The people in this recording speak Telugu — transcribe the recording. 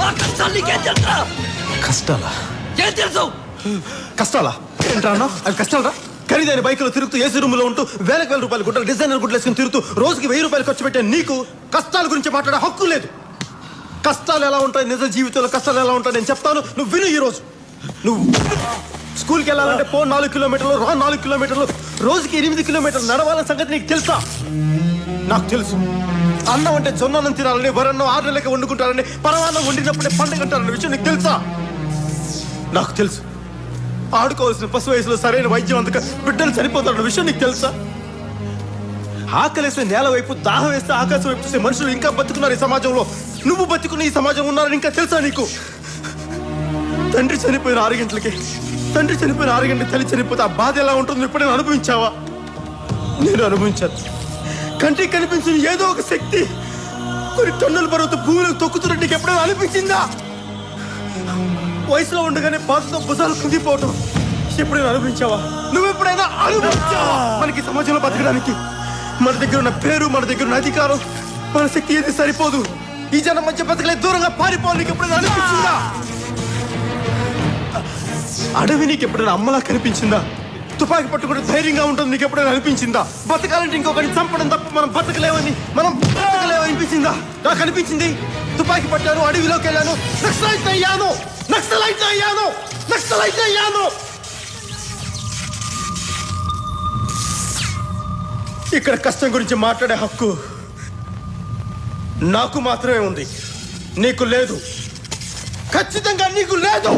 మా కష్టాలు నీకేం తెలుసా? కష్టాలా? ఏం తెలుసు? కష్టాలా ఏంట్రా? అవి కష్టాలరా? ఖరీదైన బైకులు తిరుగుతూ ఏసీ రూమ్ లో ఉంటూ వేలకు రూపాయలు గుడ్డలు డిజైనర్ గుడ్లు వేసుకుని తిరుగుతూ రోజుకి 1000 రూపాయలు ఖర్చు పెట్టే నీకు కష్టాల గురించి మాట్లాడే హక్కు లేదు. కష్టాలు ఎలా ఉంటాయి, నిజ జీవితంలో కష్టాలు ఎలా ఉంటాయి నేను చెప్తాను, నువ్వు విను. ఈరోజు నువ్వు స్కూల్కి వెళ్ళాలంటే 4 కిలోమీటర్లు, 4 కిలోమీటర్లు, రోజుకి 8 కిలోమీటర్లు నడవాలన్న సంగతి నీకు తెలుసా? నాకు తెలుసు. అన్నం అంటే జొన్నన్నం తినాలని, వరన్నం 6 నెలలకి వండుకుంటారని, పరమాన్నం వండినప్పుడే పండుగ అంటారన్న విషయం నీకు తెలుసా? నాకు తెలుసు. ఆడుకోవాల్సిన పశు వయసులో సరైన వైద్యం అందక బిడ్డలు చనిపోతారన్న విషయం నీకు తెలుసా? ఆకలేస్తే నేల వైపు, దాహం వేస్తే ఆకాశం వైపు చూసే మనుషులు ఇంకా బతుకున్నారు ఈ సమాజంలో. నువ్వు బతుకున్న ఈ సమాజం ఉన్నారని ఇంకా తెలుసా నీకు? తండ్రి చనిపోయిన 6 గంటలకి తల్లి చనిపోతే ఆ బాధ ఎలా ఉంటుందో ఎప్పుడైనా అనుభవించావా? నేను అనుభవించాను. కంటికి కనిపించిన ఏదో ఒక శక్తి కొన్ని టన్నుల బరువుతో భూమిలోకి తొక్కుతున్నట్టు నీకు ఎప్పుడైనా అనిపించిందా? వయసులో ఉండగానే బాధతో భుజాలు కుంగిపోవటం ఎప్పుడైనా అనుభవించావా? నువ్వెప్పుడైనా అనుభవించావా? మనకి సమాజంలో బతకడానికి మన దగ్గర ఉన్న పేరు, మన దగ్గర ఉన్న అధికారం, మన శక్తి ఏది సరిపోదు. ఈ జనం మధ్య బతకలే, దూరంగా పారిపోవాలి నీకు ఎప్పుడైనా అనిపించిందా? అడవి నీకు ఎప్పుడైనా అమ్మలా కనిపించిందా? తుపాకి పట్టుకుంటే ధైర్యంగా ఉంటుంది నీకు ఎప్పుడైనా అనిపించిందా? బతకాలంటే ఇంకొకరిని చంపడం తప్ప మనం బతకలేమని అనిపించిందా? నాకు అనిపించింది. తుపాకి పట్టాను, అడవిలోకి వెళ్ళాను, నక్సలైట్ అయ్యాను. ఇక్కడ కష్టం గురించి మాట్లాడే హక్కు నాకు మాత్రమే ఉంది, నీకు లేదు. ఖచ్చితంగా నీకు లేదు.